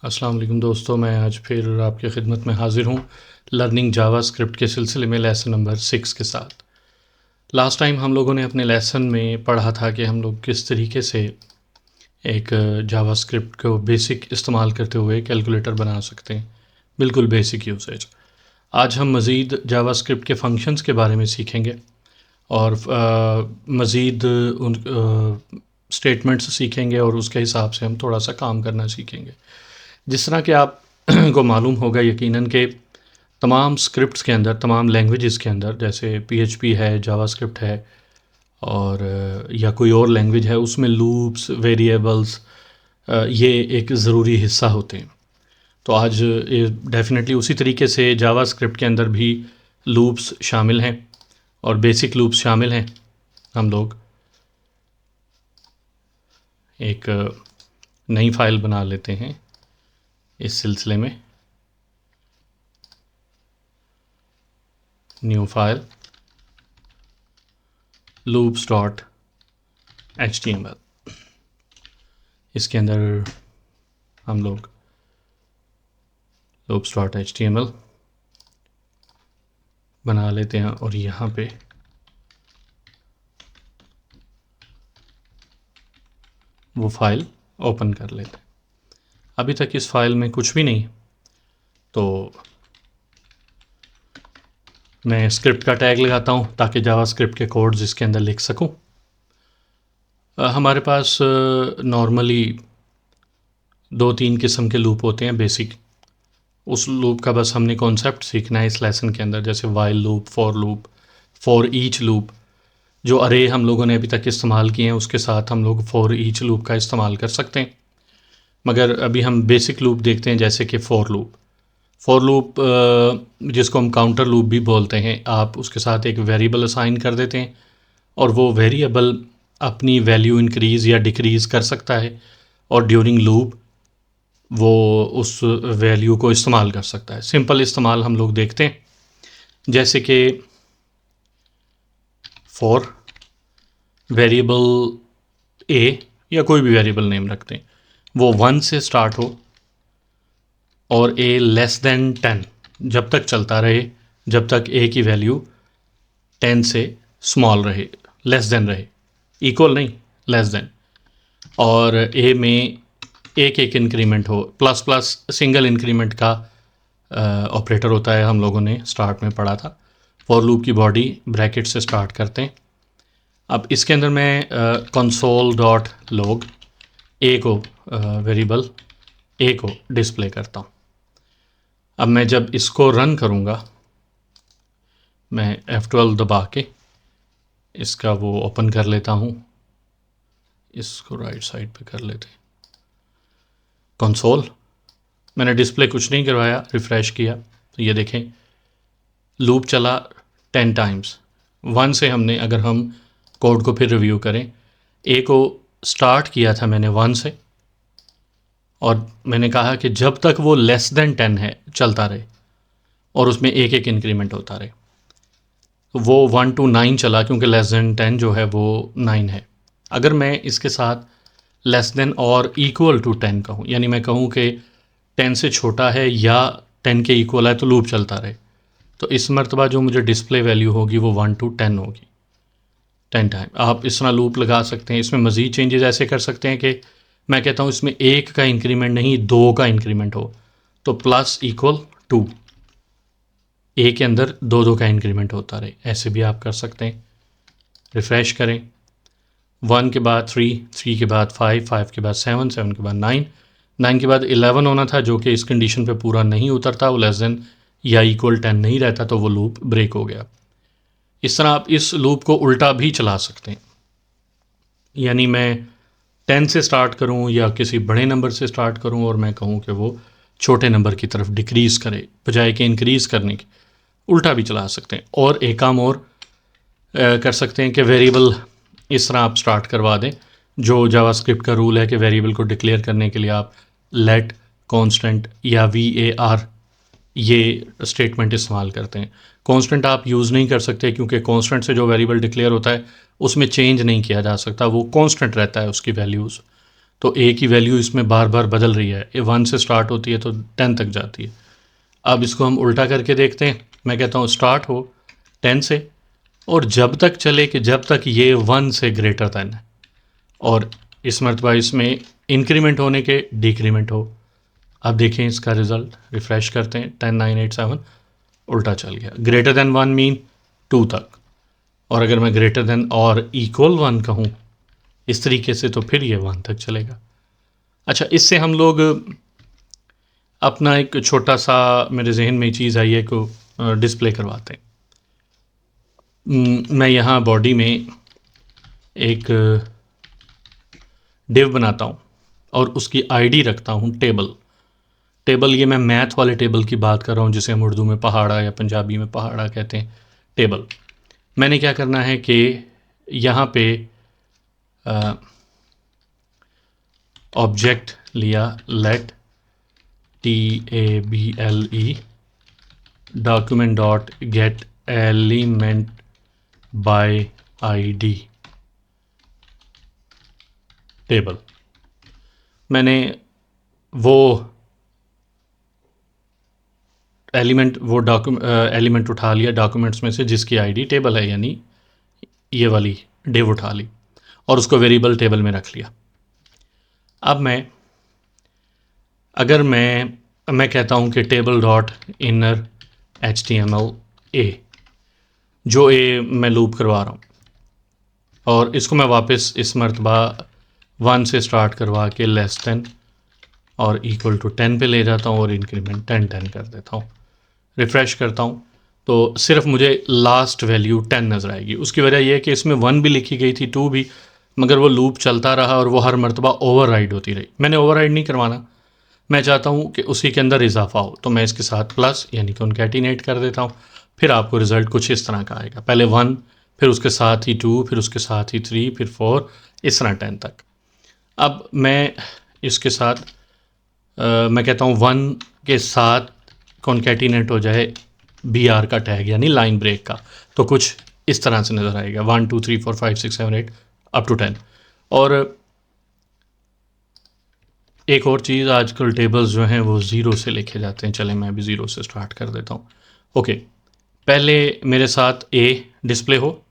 अस्सलाम वालेकुम दोस्तों, मैं आज फिर आपकी खिदमत में हाज़िर हूँ लर्निंग जावास्क्रिप्ट के सिलसिले में लेसन नंबर 6 के साथ। लास्ट टाइम हम लोगों ने अपने लेसन में पढ़ा था कि हम लोग किस तरीके से एक जावास्क्रिप्ट को बेसिक इस्तेमाल करते हुए कैलकुलेटर बना सकते हैं, बिल्कुल बेसिक यूसेज। आज हम मज़ीद जावास्क्रिप्ट के फंक्शंस के बारे में सीखेंगे और मज़ीद उन स्टेटमेंट्स सीखेंगे और उसके हिसाब से हम थोड़ा सा काम करना सीखेंगे। जिस तरह कि आप को मालूम होगा यकीनन कि तमाम स्क्रिप्ट्स के अंदर, तमाम लैंग्वेजेस के अंदर, जैसे पीएचपी है, जावास्क्रिप्ट है और या कोई और लैंग्वेज है, उसमें लूप्स, वेरिएबल्स ये एक ज़रूरी हिस्सा होते हैं। तो आज डेफिनेटली उसी तरीके से जावास्क्रिप्ट के अंदर भी लूप्स शामिल हैं और बेसिक लूप्स शामिल हैं। हम लोग एक नई फ़ाइल बना लेते हैं इस सिलसिले में। New file loops.html। इसके अंदर हम लोग loops.html बना लेते हैं और यहाँ पे वो फाइल ओपन कर लेते हैं। अभी तक इस फाइल में कुछ भी नहीं, तो मैं स्क्रिप्ट का टैग लगाता हूँ ताकि जावास्क्रिप्ट के कोड्स इसके अंदर लिख सकूँ। हमारे पास नॉर्मली 2-3 किस्म के लूप होते हैं बेसिक। उस लूप का बस हमने कॉन्सेप्ट सीखना है इस लेसन के अंदर, जैसे while loop, for each loop. जो अरे हम लोगों ने अभी तक इस्तेमाल किए हैं उसके साथ हम लोग फॉर ईच लूप का इस्तेमाल कर सकते हैं। मगर अभी हम बेसिक लूप देखते हैं, जैसे कि फॉर लूप जिसको हम काउंटर लूप भी बोलते हैं। आप उसके साथ एक वेरिएबल असाइन कर देते हैं और वो वेरिएबल अपनी वैल्यू इंक्रीज़ या डिक्रीज़ कर सकता है और ड्यूरिंग लूप वो उस वैल्यू को इस्तेमाल कर सकता है। सिंपल इस्तेमाल हम लोग देखते हैं, जैसे कि फॉर वेरिएबल ए या कोई भी वेरिएबल नेम रखते हैं, वो 1 से स्टार्ट हो और ए लेस देन 10 जब तक चलता रहे, जब तक ए की वैल्यू 10 से स्मॉल रहे, लेस देन रहे, इक्वल नहीं, लेस देन। और ए में एक इंक्रीमेंट हो, प्लस प्लस सिंगल इंक्रीमेंट का ऑपरेटर होता है, हम लोगों ने स्टार्ट में पढ़ा था। फॉर लूप की बॉडी ब्रैकेट से स्टार्ट करते हैं। अब इसके अंदर मैं console.log ए को वेरिएबल ए को डिस्प्ले करता हूँ। अब मैं जब इसको रन करूँगा, मैं F12 दबा के इसका वो ओपन कर लेता हूँ। इसको राइट साइड पे कर लेते हैं। कंसोल, मैंने डिस्प्ले कुछ नहीं करवाया, रिफ़्रेश किया तो ये देखें लूप चला 10 टाइम्स। 1 से हमने, अगर हम कोड को फिर रिव्यू करें, ए को स्टार्ट किया था मैंने 1 से और मैंने कहा कि जब तक वो लेस देन 10 है चलता रहे और उसमें एक इंक्रीमेंट होता रहे। तो वो 1 to 9 चला, क्योंकि लेस देन 10 जो है वो 9 है। अगर मैं इसके साथ लेस देन और इक्वल टू 10 कहूँ, यानी मैं कहूँ कि 10 से छोटा है या 10 के इक्वल है, तो लूप चलता रहे, तो इस मरतबा जो मुझे डिस्प्ले वैल्यू होगी वो 1 to 10 होगी, 10 टाइम। आप इस तरह लूप लगा सकते हैं। इसमें मज़ीद चेंजेस ऐसे कर सकते हैं कि मैं कहता हूँ इसमें 1 का इंक्रीमेंट नहीं, 2 का इंक्रीमेंट हो, तो प्लस इक्वल 2, ए के अंदर 2 का इंक्रीमेंट होता रहे, ऐसे भी आप कर सकते हैं। रिफ़्रेश करें, 1 के बाद 3, 3 के बाद 5, 5 के बाद 7, 7 के बाद 9, 9 के बाद 11 होना था, जो कि इस कंडीशन पे पूरा नहीं उतरता, वो लेस देन या इक्वल 10 नहीं रहता, तो वो लूप ब्रेक हो गया। इस तरह आप इस लूप को उल्टा भी चला सकते हैं, यानी मैं 10 से स्टार्ट करूं या किसी बड़े नंबर से स्टार्ट करूं और मैं कहूं कि वो छोटे नंबर की तरफ डिक्रीज़ करे बजाय के इंक्रीज़ करने की, उल्टा भी चला सकते हैं। और एक काम और कर सकते हैं कि वेरिएबल इस तरह आप स्टार्ट करवा दें। जो जावास्क्रिप्ट का रूल है कि वेरिएबल को डिक्लेयर करने के लिए आप लेट कांस्टेंट या var ये स्टेटमेंट इस्तेमाल करते हैं। कांस्टेंट आप यूज़ नहीं कर सकते, क्योंकि कांस्टेंट से जो वेरिएबल डिक्लेयर होता है उसमें चेंज नहीं किया जा सकता, वो कांस्टेंट रहता है उसकी वैल्यूज़। तो ए की वैल्यू इसमें बार बार बदल रही है, ये 1 से स्टार्ट होती है तो 10 तक जाती है। अब इसको हम उल्टा करके देखते हैं। मैं कहता हूँ स्टार्ट हो 10 से और जब तक चले कि जब तक ये 1 से ग्रेटर दैन है, और इस मरतबा इसमें इंक्रीमेंट होने के डिक्रीमेंट हो। अब देखें इसका रिज़ल्ट, रिफ़्रेश करते हैं, 10 9 8 7 उल्टा चल गया। ग्रेटर दैन 1 मीन 2 तक, और अगर मैं ग्रेटर दैन और इक्वल 1 कहूँ इस तरीके से तो फिर ये 1 तक चलेगा। अच्छा, इससे हम लोग अपना एक छोटा सा, मेरे जहन में चीज़ आई है को डिस्प्ले करवाते हैं। मैं यहाँ बॉडी में एक डिव बनाता हूँ और उसकी आईडी रखता हूँ टेबल। टेबल, ये मैं मैथ वाले टेबल की बात कर रहा हूँ जिसे हम उर्दू में पहाड़ा या पंजाबी में पहाड़ा कहते हैं, टेबल। मैंने क्या करना है कि यहाँ पे ऑब्जेक्ट लिया, let table document dot get element by ID table. मैंने वो एलिमेंट उठा लिया डॉक्यूमेंट्स में से जिसकी आईडी टेबल है, यानी ये वाली डिव उठा ली और उसको वेरिएबल टेबल में रख लिया। अब अगर मैं कहता हूँ कि टेबल डॉट इनर HTML ए, जो ए मैं लूप करवा रहा हूँ, और इसको मैं वापस इस मरतबा 1 से स्टार्ट करवा के लेस देन और इक्वल टू 10 पे ले जाता हूँ और इंक्रीमेंट 10 10 कर देता हूँ। रिफ़्रेश करता हूँ तो सिर्फ मुझे लास्ट वैल्यू 10 नज़र आएगी। उसकी वजह यह है कि इसमें 1 भी लिखी गई थी, 2 भी, मगर वो लूप चलता रहा और वो हर मरतबा ओवरराइड होती रही। मैंने ओवरराइड नहीं करवाना, मैं चाहता हूँ कि उसी के अंदर इजाफा हो, तो मैं इसके साथ प्लस यानी कॉन्कैटिनेट कर देता हूँ। फिर आपको रिज़ल्ट कुछ इस तरह का आएगा, पहले 1, फिर उसके साथ ही 2, फिर उसके साथ ही 3, फिर 4, इस तरह 10 तक। अब मैं इसके साथ मैं कहता हूँ 1 के साथ कॉन्कैटिनेट हो जाए BR का टैग यानी लाइन ब्रेक का, तो कुछ इस तरह से नज़र आएगा 1 2 3 4 5 6 7 8 अप टू 10। और एक और चीज़, आजकल टेबल्स जो हैं वो 0 से लिखे जाते हैं। चलें मैं भी 0 से स्टार्ट कर देता हूँ। ओके, पहले मेरे साथ ए डिस्प्ले हो,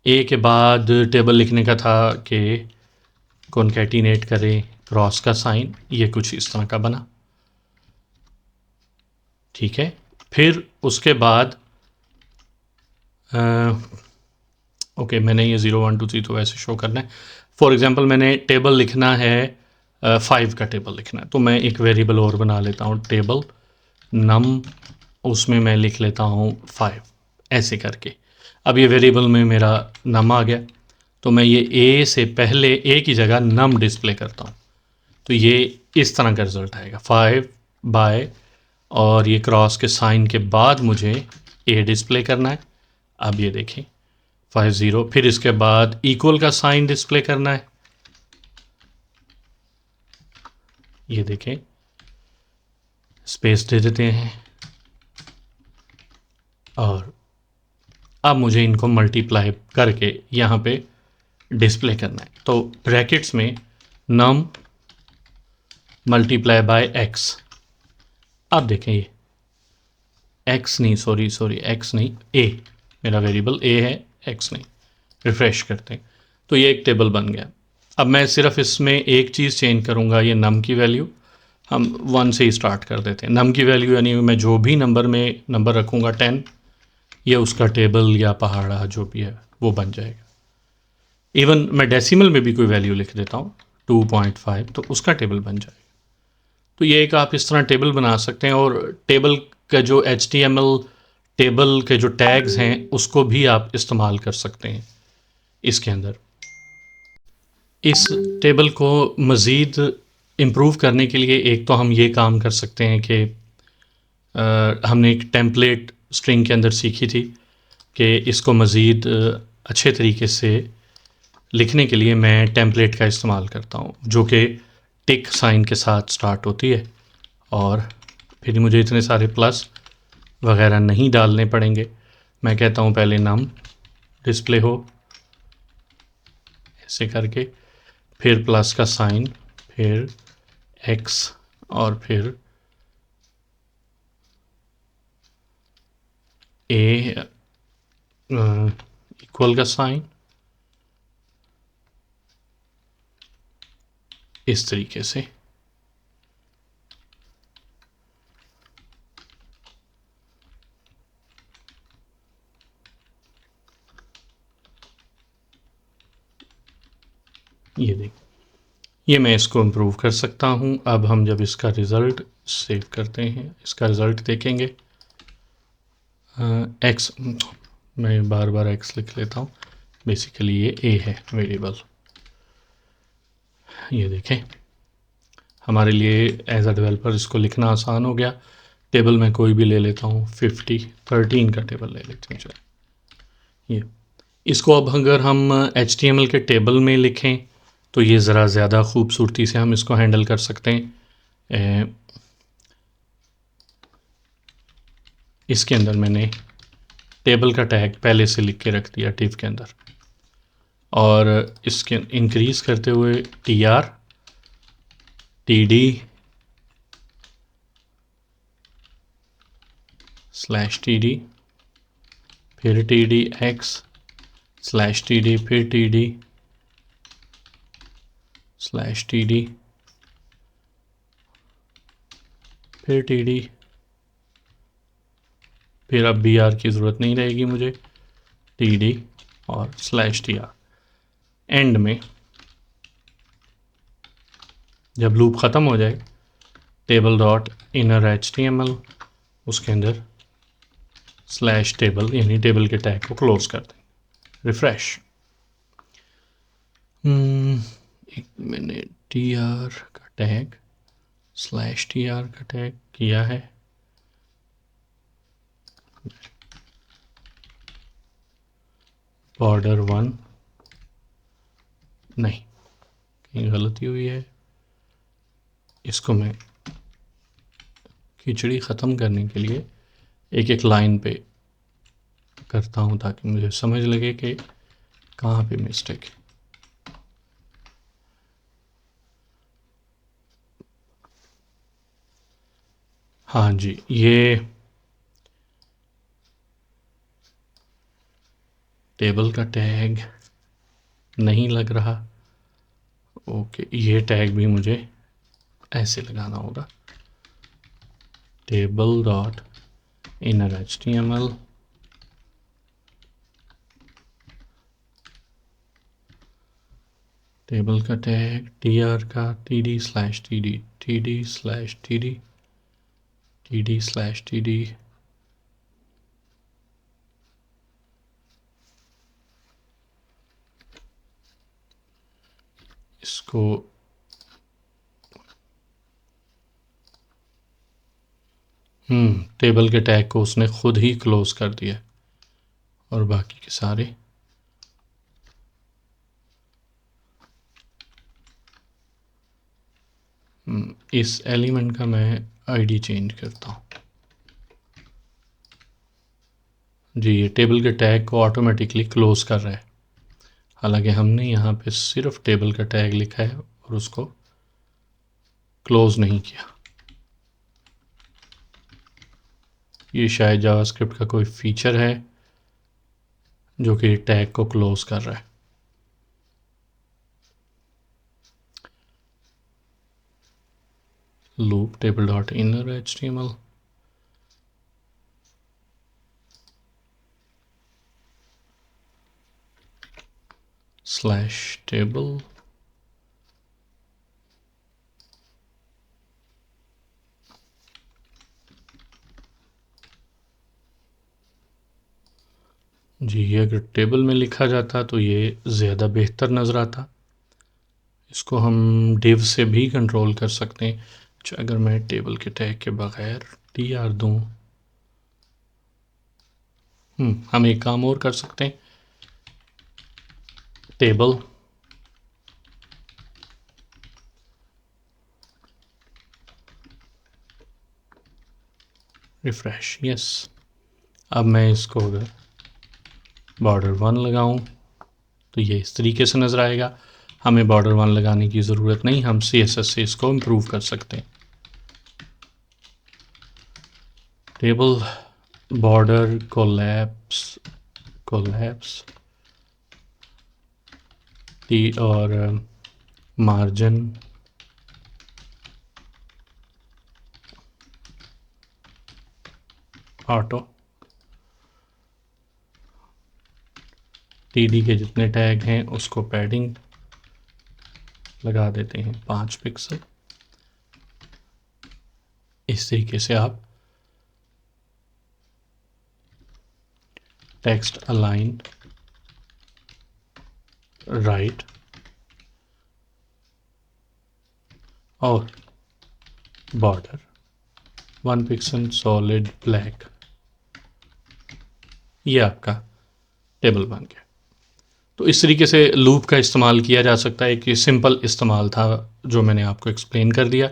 ए के बाद टेबल लिखने का था कि कॉन्कैटिनेट करें क्रॉस का साइन, ये कुछ इस तरह का बना, ठीक है। फिर उसके बाद ओके, मैंने ये 0 1 2 3 तो वैसे शो करना है। फॉर एग्जांपल मैंने टेबल लिखना है 5 का टेबल लिखना है, तो मैं एक वेरिएबल और बना लेता हूँ टेबल नम, उसमें मैं लिख लेता हूँ 5, ऐसे करके। अब ये वेरिएबल में मेरा नम आ गया, तो मैं ये ए से पहले ए की जगह नम डिस्प्ले करता हूँ, तो ये इस तरह का रिज़ल्ट आएगा 5 बाय, और ये क्रॉस के साइन के बाद मुझे ए डिस्प्ले करना है। अब ये देखें 5 0, फिर इसके बाद इक्वल का साइन डिस्प्ले करना है, ये देखें, स्पेस दे देते हैं, और अब मुझे इनको मल्टीप्लाई करके यहाँ पे डिस्प्ले करना है। तो ब्रैकेट्स में नम मल्टीप्लाई बाय एक्स। अब देखें ये एक्स नहीं, सॉरी एक्स नहीं, ए, मेरा वेरिएबल ए है, एक्स नहीं। रिफ़्रेश करते हैं तो ये एक टेबल बन गया। अब मैं सिर्फ इसमें एक चीज़ चेंज करूँगा, ये नम की वैल्यू हम 1 से ही स्टार्ट कर देते हैं। नम की वैल्यू यानी मैं जो भी नंबर रखूँगा 10, ये उसका टेबल या पहाड़ा जो भी है वो बन जाएगा। इवन मैं डेसिमल में भी कोई वैल्यू लिख देता हूँ 2.5, तो उसका टेबल बन जाएगा। तो ये एक आप इस तरह टेबल बना सकते हैं, और टेबल का जो HTML टेबल के जो टैग्स हैं उसको भी आप इस्तेमाल कर सकते हैं इसके अंदर। इस टेबल को मज़ीद इम्प्रूव करने के लिए एक तो हम ये काम कर सकते हैं कि हमने एक टेम्पलेट स्ट्रिंग के अंदर सीखी थी कि इसको मज़ीद अच्छे तरीके से लिखने के लिए मैं टेम्पलेट का इस्तेमाल करता हूँ, जो कि टिक साइन के साथ स्टार्ट होती है, और फिर मुझे इतने सारे प्लस वगैरह नहीं डालने पड़ेंगे। मैं कहता हूँ पहले नम डिस्प्ले हो, ऐसे करके फिर प्लस का साइन, फिर एक्स और फिर ए इक्वल का साइन, इस तरीके से। ये देख, ये मैं इसको इम्प्रूव कर सकता हूँ। अब हम जब इसका रिज़ल्ट सेव करते हैं, इसका रिज़ल्ट देखेंगे, एक्स, मैं बार बार एक्स लिख लेता हूँ, बेसिकली ये ए है वेरिएबल। ये देखें, हमारे लिए एज अ डेवलपर इसको लिखना आसान हो गया। टेबल में कोई भी ले लेता हूँ, 13 का टेबल ले लेते हैं चलो। ये इसको अब अगर हम HTML के टेबल में लिखें तो ये ज़रा ज़्यादा खूबसूरती से हम इसको हैंडल कर सकते हैं। इसके अंदर मैंने टेबल का टैग पहले से लिख के रख दिया टिव के अंदर, और इसके इंक्रीज़ करते हुए TR TD /TD, फिर TDX /TD, फिर TD /TD, फिर TD, फिर अब BR की ज़रूरत नहीं रहेगी मुझे, TD और /TR। एंड में जब लूप ख़त्म हो जाए, टेबल डॉट इनर HTML, उसके अंदर /table यानी टेबल के टैग को क्लोज कर दें। रिफ्रेश। एक मैंने TR का टैग /TR का टैग किया है, बॉर्डर 1 नहीं, कहीं गलती हुई है। इसको मैं खिचड़ी ख़त्म करने के लिए एक एक लाइन पे करता हूँ ताकि मुझे समझ लगे कि कहाँ पे मिस्टेक है। हाँ जी, ये टेबल का टैग नहीं लग रहा। ओके, ये टैग भी मुझे ऐसे लगाना होगा, table dot inner HTML table का टैग TR का TD/TD TD/TD TD/TD इसको टेबल के टैग को उसने खुद ही क्लोज कर दिया, और बाकी के सारे इस एलिमेंट का मैं आईडी चेंज करता हूँ जी। ये टेबल के टैग को ऑटोमेटिकली क्लोज कर रहा है, हालांकि हमने यहाँ पे सिर्फ टेबल का टैग लिखा है और उसको क्लोज नहीं किया। ये शायद जावास्क्रिप्ट का कोई फीचर है जो कि टैग को क्लोज कर रहा है। Loop table dot inner HTML /table जी। ये अगर टेबल में लिखा जाता तो ये ज़्यादा बेहतर नज़र आता। इसको हम डिव से भी कंट्रोल कर सकते हैं। अच्छा, अगर मैं टेबल के टैग के बगैर TR दूँ, हम एक काम और कर सकते हैं, टेबल रिफ्रेश, यस। अब मैं इसको अगर बॉर्डर 1 लगाऊं तो ये इस तरीके से नज़र आएगा। हमें बॉर्डर 1 लगाने की ज़रूरत नहीं, हम CSS से इसको इम्प्रूव कर सकते हैं। टेबल बॉर्डर कोलैप्स टी और मार्जिन ऑटो। TD के जितने टैग हैं उसको पैडिंग लगा देते हैं 5 पिक्सल। इस तरीके से आप टेक्स्ट अलाइन राइट और बॉर्डर 1 पिक्सल सॉलिड ब्लैक, ये आपका टेबल बन गया। तो इस तरीके से लूप का इस्तेमाल किया जा सकता है। कि सिंपल इस्तेमाल था जो मैंने आपको एक्सप्लेन कर दिया।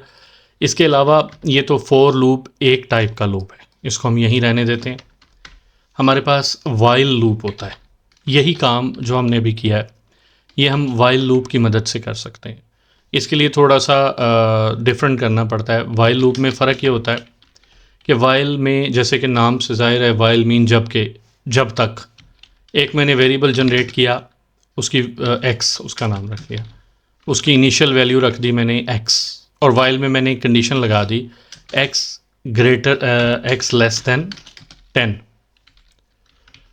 इसके अलावा ये तो फॉर लूप एक टाइप का लूप है, इसको हम यहीं रहने देते हैं। हमारे पास वाइल लूप होता है। यही काम जो हमने भी किया है ये हम वाइल लूप की मदद से कर सकते हैं। इसके लिए थोड़ा सा डिफरेंट करना पड़ता है। वाइल लूप में फ़र्क ये होता है कि वाइल में जैसे कि नाम से ज़ाहिर है वाइल मीन जब तक एक मैंने वेरिएबल जनरेट किया, उसकी एक्स उसका नाम रख लिया, उसकी इनिशियल वैल्यू रख दी मैंने एक्स, और वाइल में मैंने एक कंडीशन लगा दी एक्स लेस दैन 10।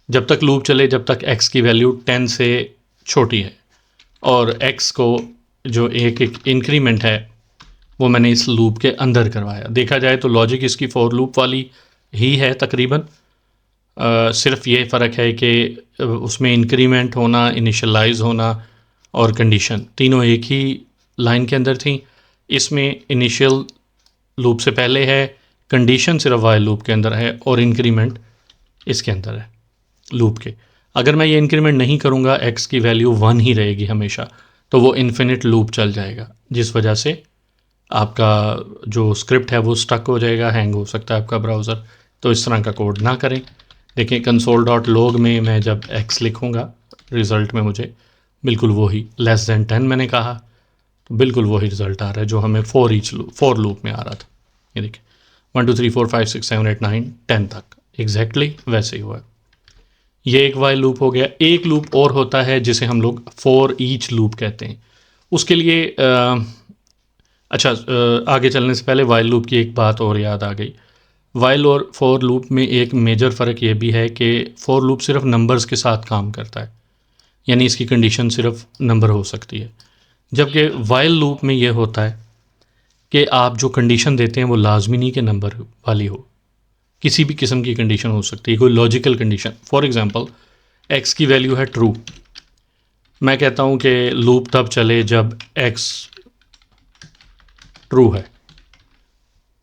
जब तक लूप चले जब तक x की वैल्यू 10 से छोटी है, और x को जो एक इंक्रीमेंट है वो मैंने इस लूप के अंदर करवाया। देखा जाए तो लॉजिक इसकी फॉर लूप वाली ही है तकरीबन। सिर्फ ये फ़र्क है कि उसमें इंक्रीमेंट होना, इनिशियलाइज होना और कंडीशन तीनों एक ही लाइन के अंदर थी। इसमें इनिशियल लूप से पहले है, कंडीशन सिर्फ वाइल लूप के अंदर है, और इंक्रीमेंट इसके अंदर है लूप के। अगर मैं ये इंक्रीमेंट नहीं करूँगा x की वैल्यू 1 ही रहेगी हमेशा, तो वो इन्फिनिट लूप चल जाएगा, जिस वजह से आपका जो स्क्रिप्ट है वो स्टक हो जाएगा, हैंग हो सकता है आपका ब्राउज़र। तो इस तरह का कोड ना करें। देखिए console.log में मैं जब x लिखूँगा रिज़ल्ट में मुझे बिल्कुल वही लेस दैन 10 मैंने कहा, तो बिल्कुल वही रिज़ल्ट आ रहा है जो हमें फॉर लूप में आ रहा था। ये देखिए 1 2 3 4 5 6 7 8 9 10 तक एग्जैक्टली वैसे ही हुआ है। ये एक वाइल लूप हो गया। एक लूप और होता है जिसे हम लोग फॉर ईच लूप कहते हैं। उसके लिए आगे चलने से पहले वाइल लूप की एक बात और याद आ गई। वाइल और फॉर लूप में एक मेजर फ़र्क ये भी है कि फॉर लूप सिर्फ नंबर्स के साथ काम करता है, यानी इसकी कंडीशन सिर्फ नंबर हो सकती है। जबकि वाइल लूप में ये होता है कि आप जो कंडीशन देते हैं वो लाजमी नहीं कि नंबर वाली हो, किसी भी किस्म की कंडीशन हो सकती है, कोई logical condition. For example x की वैल्यू है ट्रू, मैं कहता हूँ कि लूप तब चले जब x ट्रू है,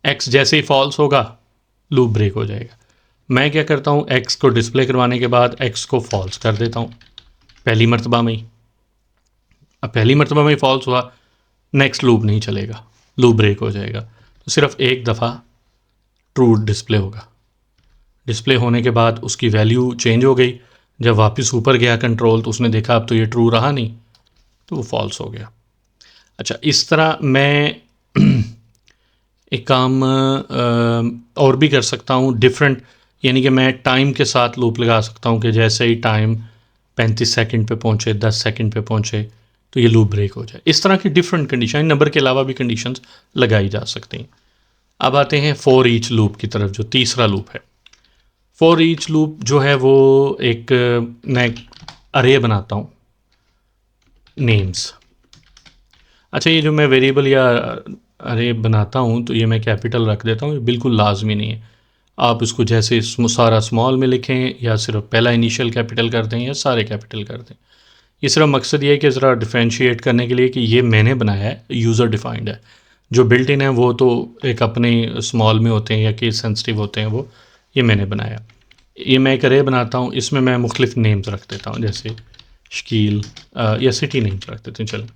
x जैसे ही फॉल्स होगा लूप ब्रेक हो जाएगा। मैं क्या करता हूँ x को डिस्प्ले करवाने के बाद x को फॉल्स कर देता हूँ पहली मरतबा में ही। अब पहली मरतबा में ही फॉल्स हुआ, नेक्स्ट लूप नहीं चलेगा, लूप ब्रेक हो जाएगा। तो सिर्फ एक दफ़ा ट्रू डिस्प्ले होगा। डिस्प्ले होने के बाद उसकी वैल्यू चेंज हो गई, जब वापस ऊपर गया कंट्रोल तो उसने देखा अब तो ये ट्रू रहा नहीं, तो वो फॉल्स हो गया। अच्छा, इस तरह मैं एक काम और भी कर सकता हूँ डिफरेंट, यानी कि मैं टाइम के साथ लूप लगा सकता हूँ कि जैसे ही टाइम 35 सेकंड पे पहुँचे, 10 सेकंड पे पहुँचे तो ये लूप ब्रेक हो जाए। इस तरह की डिफरेंट कंडीशन, नंबर के अलावा भी कंडीशंस लगाई जा सकती हैं। अब आते हैं फॉर ईच लूप की तरफ, जो तीसरा लूप है। फॉर ईच लूप जो है वो एक मैं अरे बनाता हूँ नेम्स। अच्छा, ये जो मैं वेरिएबल या अरे बनाता हूँ तो ये मैं कैपिटल रख देता हूँ, ये बिल्कुल लाजमी नहीं है। आप इसको जैसे सारा स्मॉल में लिखें या सिर्फ पहला इनिशियल कैपिटल कर दें या सारे कैपिटल कर दें। ये सिर्फ मकसद ये है कि ज़रा डिफ्रेंशिएट करने के लिए कि ये मैंने बनाया है, यूज़र डिफाइंड है। जो बिल्ट इन है वो तो एक अपने स्मॉल में होते हैं या केस सेंसिटिव होते हैं, वो ये मैंने बनाया। ये मैं एक अरे बनाता हूँ, इसमें मैं मुख्तलिफ नेम्स रख देता हूँ, जैसे शकील या सिटी नेम्स रख देते हैं। चलो,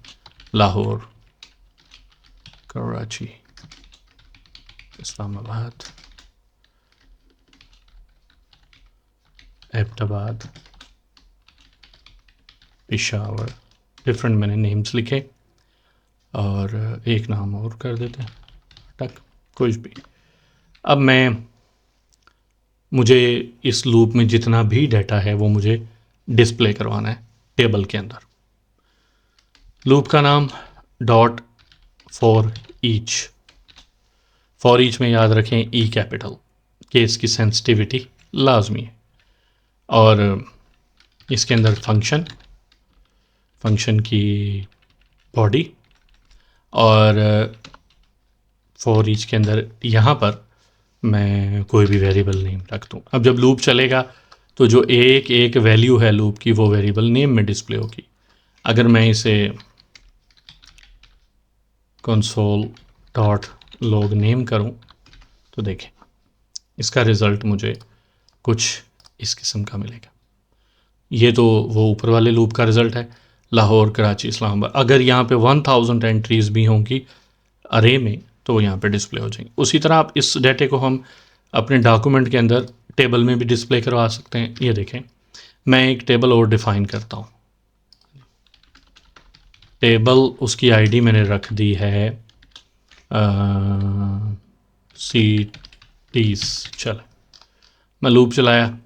लाहौर, कराची, इस्लामाबाद, एबटाबाद, पेशावर, डिफरेंट मैंने नेम्स लिखे और एक नाम और कर देते हैं टक, कुछ भी। अब मुझे इस लूप में जितना भी डाटा है वो मुझे डिस्प्ले करवाना है टेबल के अंदर। लूप का नाम dot for each. For each में याद रखें ई कैपिटल, कि इसकी सेंसिटिविटी लाजमी है। और इसके अंदर फंक्शन की बॉडी, और फॉर ईच के अंदर यहाँ पर मैं कोई भी वेरिएबल नेम रख दूँ। अब जब लूप चलेगा तो जो एक एक वैल्यू है लूप की वो वेरिएबल नेम में डिस्प्ले होगी। अगर मैं इसे कंसोल डॉट लॉग नेम करूँ तो देखें इसका रिज़ल्ट मुझे कुछ इस किस्म का मिलेगा। ये तो वो ऊपर वाले लूप का रिज़ल्ट है, लाहौर, कराची, इस्लामाबाद। अगर यहाँ पे 1000 एंट्रीज़ भी होंगी अरे में तो यहाँ पे डिस्प्ले हो जाएंगी। उसी तरह आप इस डाटे को हम अपने डॉक्यूमेंट के अंदर टेबल में भी डिस्प्ले करवा सकते हैं। ये देखें, मैं एक टेबल और डिफ़ाइन करता हूँ। टेबल उसकी आईडी मैंने रख दी है CTs। चलो मैं लूप चलाया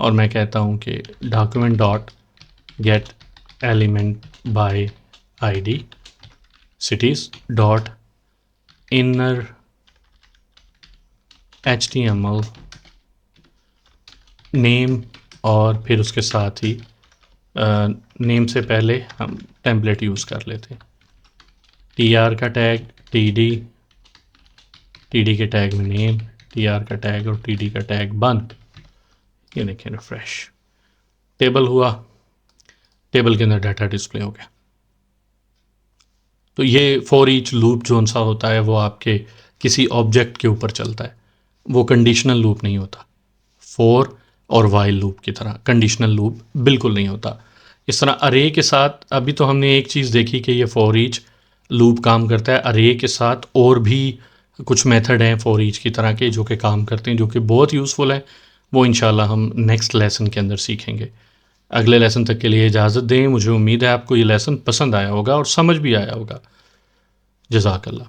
और मैं कहता हूँ कि document dot get element by ID cities dot inner HTML name, और फिर उसके साथ ही नेम से पहले हम टेम्पलेट यूज़ कर लेते हैं। TR का टैग TD के टैग में नेम, TR का टैग और TD का टैग बंद। ये देखें रिफ्रेश, टेबल हुआ, टेबल के अंदर डाटा डिस्प्ले हो गया। तो ये फॉर ईच लूप जो सा होता है वो आपके किसी ऑब्जेक्ट के ऊपर चलता है, वो कंडीशनल लूप नहीं होता। फॉर और वाइल लूप की तरह कंडीशनल लूप बिल्कुल नहीं होता। इस तरह अरे के साथ अभी तो हमने एक चीज़ देखी कि ये फॉर ईच लूप काम करता है। अरे के साथ और भी कुछ मेथड हैं फॉर ईच की तरह के जो कि काम करते हैं, जो कि बहुत यूज़फुल है। वो इंशाल्लाह हम नेक्स्ट लेसन के अंदर सीखेंगे। अगले लेसन तक के लिए इजाज़त दें। मुझे उम्मीद है आपको ये लेसन पसंद आया होगा और समझ भी आया होगा। जज़ाकल्लाह।